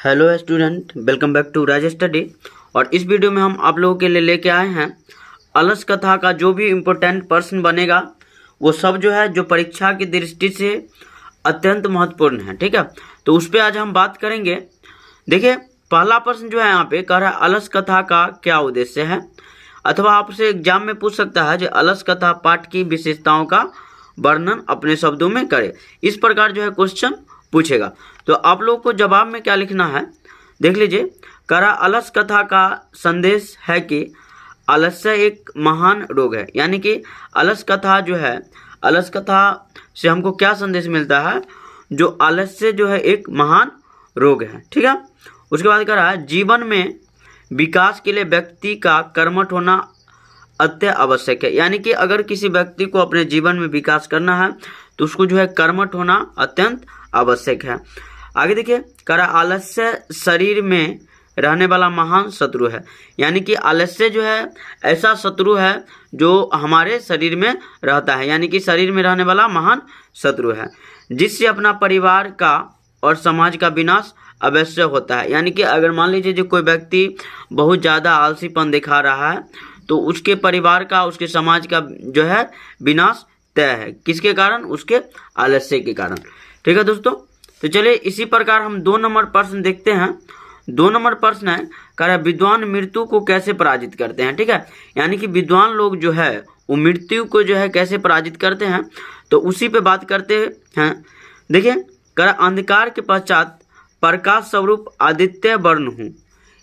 Hello student, welcome back to Raj study. और इस video में हम आप लोगों के लिए लेके आए हैं अलस कथा का जो भी इम्पोर्टेंट प्रश्न बनेगा वो सब जो है जो परीक्षा की दृष्टि से अत्यंत महत्वपूर्ण है। ठीक है, तो उस पर आज हम बात करेंगे। देखिए, पहला प्रश्न जो है यहाँ पे कह रहा है अलस कथा का क्या उद्देश्य है, अथवा आपसे एग्जाम में पूछ सकता है जो अलस कथा पाठ की विशेषताओं का वर्णन अपने शब्दों में करे। इस प्रकार जो है क्वेश्चन पूछेगा। तो आप लोगों को जवाब में क्या लिखना है देख लीजिए। करा अलस कथा का संदेश है कि आलस्य एक महान रोग है, यानी कि अलस कथा जो है, अलस कथा से हमको क्या संदेश मिलता है, जो आलस्य जो है एक महान रोग है। ठीक है, उसके बाद कह रहा है जीवन में विकास के लिए व्यक्ति का कर्मठ होना अत्य आवश्यक है, यानी कि अगर किसी व्यक्ति को अपने जीवन में विकास करना है तो उसको जो है कर्मठ होना अत्यंत आवश्यक है। आगे देखिए, करा आलस्य शरीर में रहने वाला महान शत्रु है, यानी कि आलस्य जो है ऐसा शत्रु है जो हमारे शरीर में रहता है, यानी कि शरीर में रहने वाला महान शत्रु है, जिससे अपना परिवार का और समाज का विनाश अवश्य होता है। यानी कि अगर मान लीजिए जो कोई व्यक्ति बहुत ज़्यादा आलसीपन दिखा रहा है तो उसके परिवार का, उसके समाज का जो है विनाश तय है। किसके कारण? उसके आलस्य के कारण। ठीक है दोस्तों, तो चलिए इसी प्रकार हम 2 नंबर प्रश्न देखते हैं। 2 नंबर प्रश्न है, कह रहा है विद्वान मृत्यु को कैसे पराजित करते हैं। ठीक है, यानी कि विद्वान लोग जो है वो मृत्यु को जो है कैसे पराजित करते हैं, तो उसी पे बात करते हैं। देखिए, कह रहा अंधकार के पश्चात प्रकाश स्वरूप आदित्य वर्ण हूँ,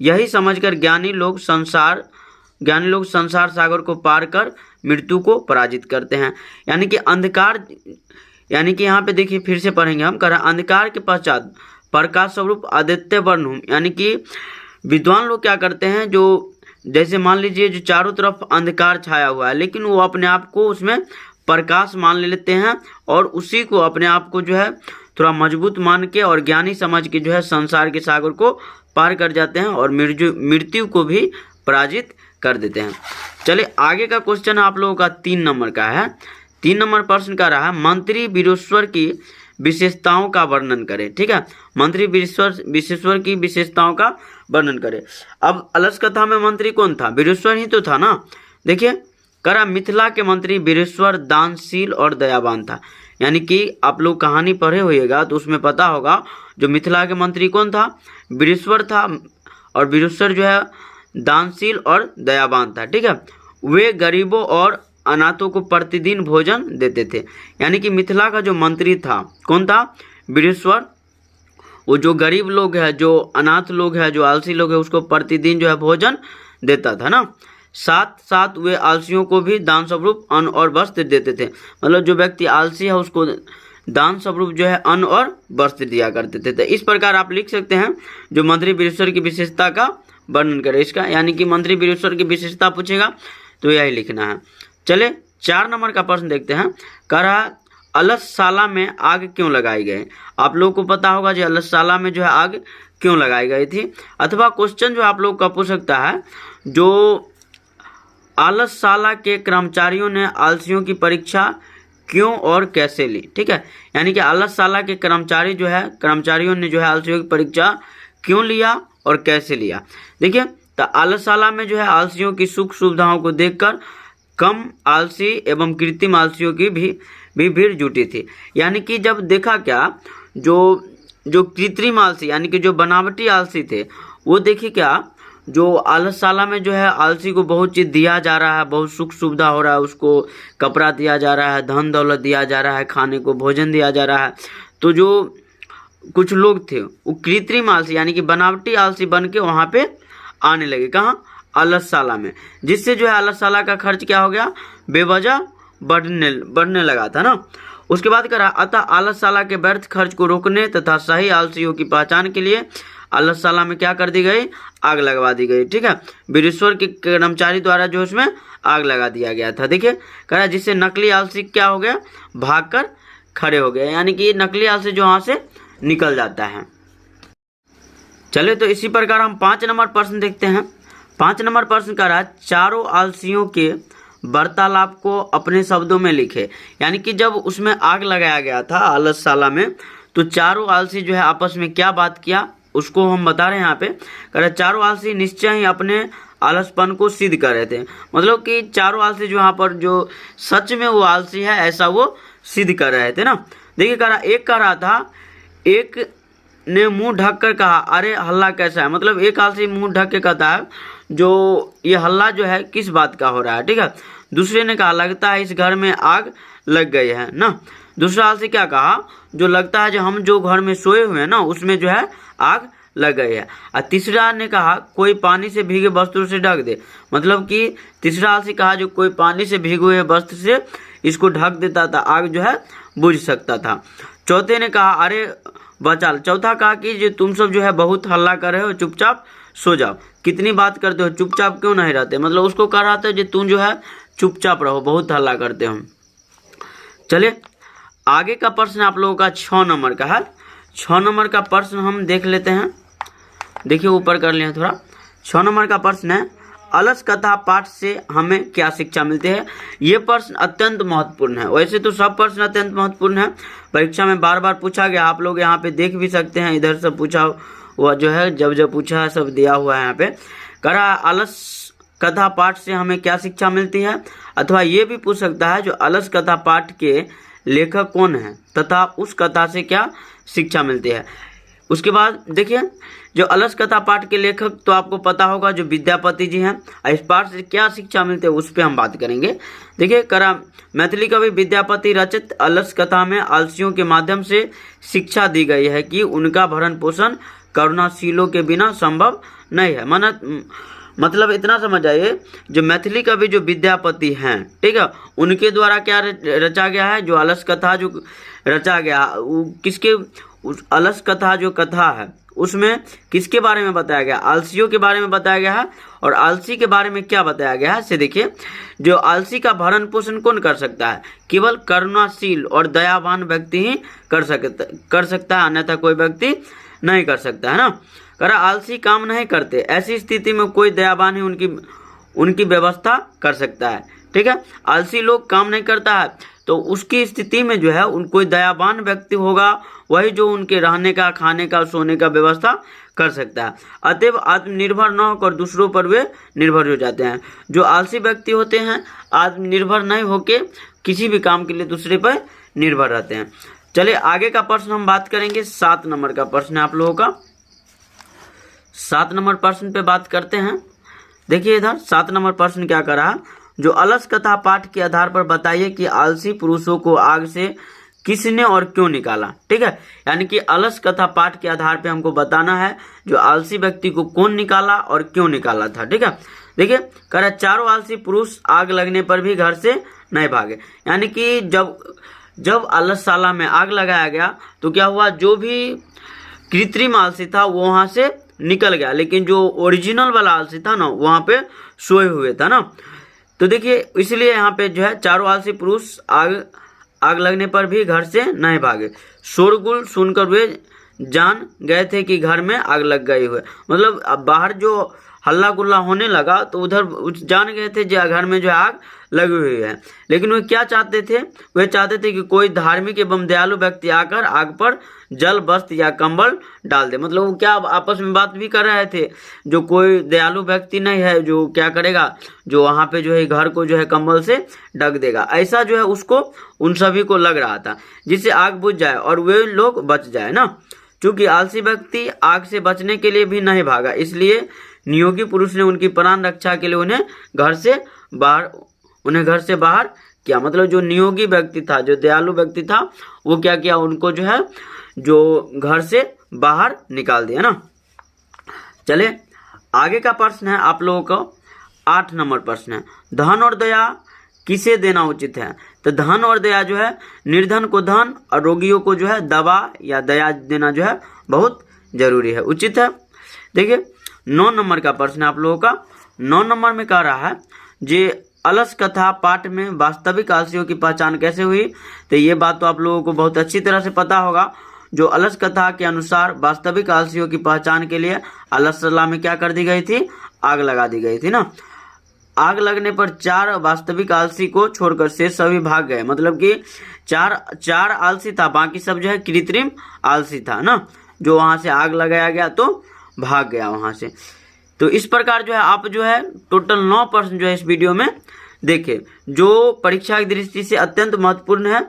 यही समझकर ज्ञानी लोग संसार सागर को पार कर मृत्यु को पराजित करते हैं। यानी कि अंधकार, यानी कि यहाँ पे देखिए फिर से पढ़ेंगे हम। कह रहा अंधकार के पश्चात प्रकाश स्वरूप आदित्य वर्ण हूँ, यानी कि विद्वान लोग क्या करते हैं, जो जैसे मान लीजिए जो चारों तरफ अंधकार छाया हुआ है लेकिन वो अपने आप को उसमें प्रकाश मान लेते हैं और उसी को अपने आप को जो है थोड़ा मजबूत मान के और ज्ञानी समझ के जो है संसार के सागर को पार कर जाते हैं और मृत्यु को भी पराजित कर देते हैं। चलिए आगे का क्वेश्चन आप लोगों का 3 नंबर का है। 3 नंबर प्रश्न का रहा है मंत्री वीरेश्वर की विशेषताओं का वर्णन करें। ठीक है, मंत्री वीरेश्वर की विशेषताओं का वर्णन करें। अब अलस कथा में मंत्री कौन था? वीरेश्वर ही तो था ना। देखिए, करा मिथिला के मंत्री वीरेश्वर दानशील और दयावान था, यानी कि आप लोग कहानी पढ़े होइएगा तो उसमें पता होगा जो मिथिला के मंत्री कौन था, वीरेश्वर था। और वीरेश्वर जो है दानशील और दयावान था। ठीक है, वे गरीबों और अनाथों को प्रतिदिन भोजन देते थे। यानी कि मिथिला का जो मंत्री था कौन था? वीरेश्वर। वो जो गरीब लोग है, जो अनाथ लोग है, जो आलसी लोग है, उसको प्रतिदिन जो है भोजन देता था ना। साथ साथ वे आलसियों को भी दान स्वरूप अन्न और वस्त्र देते थे। मतलब जो व्यक्ति आलसी है उसको दान स्वरूप जो है अन्न और वस्त्र दिया करते थे। तो इस प्रकार आप लिख सकते हैं जो मंत्री वीरेश्वर की विशेषता का वर्णन करें इसका, यानी कि मंत्री वीरेश्वर की विशेषता पूछेगा तो यही लिखना है। चले 4 नंबर का प्रश्न देखते हैं। कह रहा अलसशाला में आग क्यों लगाई गई? आप लोगों को पता होगा जो अलसशाला में जो है आग क्यों लगाई गई थी, अथवा क्वेश्चन जो आप लोग का पूछ सकता है जो अलसशाला के कर्मचारियों ने आलसियों की परीक्षा क्यों और कैसे ली। ठीक है, यानी कि अलसशाला के कर्मचारियों ने जो है आलसियों की परीक्षा क्यों लिया और कैसे लिया। देखिए, तो अलसशाला में जो है आलसियों की सुख सुविधाओं को देखकर कम आलसी एवं कृत्रिम आलसियों की भी भीड़ जुटी थी। यानी कि जब देखा क्या, जो कृत्रिम आलसी यानी कि जो बनावटी आलसी थे वो देखिए क्या, जो अलसशाला में जो है आलसी को बहुत चीज़ दिया जा रहा है, बहुत सुख सुविधा हो रहा है, उसको कपड़ा दिया जा रहा है, धन दौलत दिया जा रहा है, खाने को भोजन दिया जा रहा है। तो जो कुछ लोग थे वो कृत्रिम आलसी यानी कि बनावटी आलसी बन के वहाँ पे आने लगे। कहाँ? अलसशाला में, जिससे जो है अलसशाला का खर्च क्या हो गया, बेवजह बढ़ने लगा था ना। उसके बाद करा अतः अलसशाला के व्यर्थ खर्च को रोकने तथा सही आलसियों की पहचान के लिए अलसशाला में क्या कर दी गई, आग लगवा दी गई। ठीक है, वीरेश्वर के कर्मचारी द्वारा जो उसमें आग लगा दिया गया था। देखिए, करा जिससे नकली आलसी क्या हो गया, भागकर खड़े हो गए, यानी कि नकली आलसी जो वहाँ से निकल जाता है। चलिए तो इसी प्रकार हम 5 नंबर प्रश्न देखते हैं। 5 नंबर प्रश्न का रहा चारों आलसियों के वार्तालाप को अपने शब्दों में लिखे। यानी कि जब उसमें आग लगाया गया था अलसशाला में तो चारों आलसी जो है आपस में क्या बात किया उसको हम बता रहे हैं यहाँ पे। कह रहे चारों आलसी निश्चय ही अपने आलसपन को सिद्ध कर रहे थे। मतलब कि चारों आलसी जो यहाँ पर जो सच में वो आलसी है ऐसा वो सिद्ध कर रहे थे ना। देखिए एक कह रहा था, एक ने मुंह ढक कर कहा अरे हल्ला कैसा है। मतलब एक आलसी मुंह ढक के कहता है जो ये हल्ला जो है किस बात का हो रहा है, ठीक है। दूसरे ने कहा लगता है इस घर में आग लग गई है ना। दूसरा आलसी क्या कहा, जो लगता है जो हम जो घर में सोए हुए हैं ना उसमें जो है आग लग गई है। और तीसरा ने कहा कोई पानी से भीगे वस्त्र से ढक दे। मतलब कि तीसरा आलसी कहा जो कोई पानी से भीगे हुए वस्त्र से इसको ढक देता था आग जो है बुझ सकता था। चौथे ने कहा अरे बचा। चौथा कहा कि जो तुम सब जो है बहुत हल्ला कर रहे हो, चुपचाप सो जाओ, कितनी बात करते हो, चुपचाप क्यों नहीं रहते। मतलब उसको कह रहा था जो तुम जो है चुपचाप रहो, बहुत हल्ला करते हो। चलिए आगे का प्रश्न आप लोगों का 6 नंबर का है। 6 नंबर का प्रश्न हम देख लेते हैं। देखिए ऊपर कर लिया थोड़ा। 6 नंबर का प्रश्न है अलस कथा पाठ से हमें क्या शिक्षा मिलती है। ये प्रश्न अत्यंत महत्वपूर्ण है। वैसे तो सब प्रश्न अत्यंत महत्वपूर्ण है, परीक्षा में बार बार पूछा गया। आप लोग यहाँ पे देख भी सकते हैं, इधर से पूछा हुआ जो है जब पूछा है सब दिया हुआ है यहाँ पे। करा अलस कथा पाठ से हमें क्या शिक्षा मिलती है, अथवा ये भी पूछ सकता है जो अलस कथा पाठ के लेखक कौन है तथा उस कथा से क्या शिक्षा मिलती है। उसके बाद देखिए जो अलस कथा पाठ के लेखक तो आपको पता होगा जो विद्यापति जी हैं। इस पाठ से क्या शिक्षा मिलती है उस पर हम बात करेंगे। देखिए करा मैथिली कवि विद्यापति रचित अलस कथा में आलसियों के माध्यम से शिक्षा दी गई है कि उनका भरण पोषण करुणाशीलों के बिना संभव नहीं है। मतलब इतना समझ आइए जो मैथिली कवि जो विद्यापति हैं, ठीक है, उनके द्वारा क्या रचा गया है, जो अलस कथा जो रचा गया वो किसके, उस अलस कथा जो कथा है उसमें किसके बारे में बताया गया, आलसियों के बारे में बताया गया है। और आलसी के बारे में क्या बताया गया है से देखिए जो आलसी का भरण पोषण कौन कर सकता है, केवल करुणाशील और दयावान व्यक्ति ही कर सकता है, अन्यथा कोई व्यक्ति नहीं कर सकता है ना। करा आलसी काम नहीं करते, ऐसी स्थिति में कोई दयावान ही उनकी व्यवस्था कर सकता है, ठीक है। आलसी लोग काम नहीं करता है तो उसकी स्थिति में जो है कोई दयावान व्यक्ति होगा, वही जो उनके रहने का, खाने का, सोने का व्यवस्था कर सकता है। अतएव आत्मनिर्भर न होकर दूसरों पर वे निर्भर हो जाते हैं। जो आलसी व्यक्ति होते हैं आत्मनिर्भर नहीं होके किसी भी काम के लिए दूसरे पर निर्भर रहते हैं। चलिए आगे का प्रश्न हम बात करेंगे। 7 नंबर का प्रश्न है आप लोगों का। 7 नंबर प्रश्न पे बात करते हैं। देखिए इधर 7 नंबर प्रश्न क्या कर रहा, जो अलस कथा पाठ के आधार पर बताइए कि आलसी पुरुषों को आग से किसने और क्यों निकाला, ठीक है। यानी कि अलस कथा पाठ के आधार पे हमको बताना है जो आलसी व्यक्ति को कौन निकाला और क्यों निकाला था, ठीक है। देखिए कह रहा चारों आलसी पुरुष आग लगने पर भी घर से नहीं भागे। यानी कि जब आलसशाला में आग लगाया गया तो क्या हुआ, जो भी कृत्रिम आलसी था वो वहां से निकल गया, लेकिन जो ओरिजिनल वाला आलसी था ना वहां पे सोए हुए था ना। तो देखिए इसलिए यहाँ पे जो है चारों आलसी पुरुष आग लगने पर भी घर से नहीं भागे। शोरगुल सुनकर वे जान गए थे कि घर में आग लग गई हुई। मतलब अब बाहर जो हल्ला गुल्ला होने लगा तो उधर जान गए थे जो घर में जो आग लगी हुई है। लेकिन वे क्या चाहते थे, वे चाहते थे कि कोई धार्मिक एवं दयालु व्यक्ति आकर आग पर जल, वस्त्र या कंबल डाल दे। मतलब वो क्या आपस में बात भी कर रहे थे, जो कोई दयालु व्यक्ति नहीं है जो क्या करेगा, जो वहां पे जो है घर को जो है कंबल से ढक देगा, ऐसा जो है उसको उन सभी को लग रहा था, जिससे आग बुझ जाए और वे लोग बच जाए ना। क्योंकि आलसी व्यक्ति आग से बचने के लिए भी नहीं भागा, इसलिए नियोगी पुरुष ने उनकी प्राण रक्षा के लिए उन्हें घर से बाहर किया। मतलब जो नियोगी व्यक्ति था, जो दयालु व्यक्ति था, वो क्या किया, उनको जो है जो घर से बाहर निकाल दिया ना। चलिए आगे का प्रश्न है आप लोगों को 8 नंबर प्रश्न है, धन और दया किसे देना उचित है। तो धन और दया जो है, निर्धन को धन और रोगियों को जो है दवा या दया देना जो है बहुत जरूरी है, उचित है। देखिए 9 नंबर का प्रश्न है आप लोगों का। 9 नंबर में कह रहा है जे अलस कथा पाठ में वास्तविक आलसियों की पहचान कैसे हुई। तो ये बात तो आप लोगों को बहुत अच्छी तरह से पता होगा। जो अलस कथा के अनुसार वास्तविक आलसियों की पहचान के लिए आलसशाला में क्या कर दी गई थी, आग लगा दी गई थी ना। आग लगने पर 4 वास्तविक आलसी को छोड़कर शेष सभी भाग गए। मतलब कि चार आलसी था, बाकी सब जो है कृत्रिम आलसी था ना। जो वहाँ से आग लगाया गया तो भाग गया वहाँ से। तो इस प्रकार जो है आप जो है टोटल 9 प्रश्न जो है इस वीडियो में देखें, जो परीक्षा की दृष्टि से अत्यंत महत्वपूर्ण है,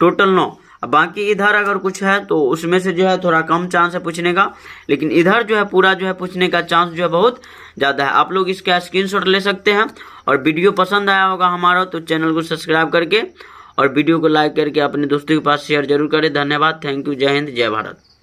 टोटल 9। बाकी इधर अगर कुछ है तो उसमें से जो है थोड़ा कम चांस है पूछने का, लेकिन इधर जो है पूरा जो है पूछने का चांस जो है बहुत ज़्यादा है। आप लोग इसका स्क्रीनशॉट ले सकते हैं। और वीडियो पसंद आया होगा हमारा तो चैनल को सब्सक्राइब करके और वीडियो को लाइक करके अपने दोस्तों के पास शेयर जरूर करें। धन्यवाद, थैंक यू, जय हिंद, जय भारत।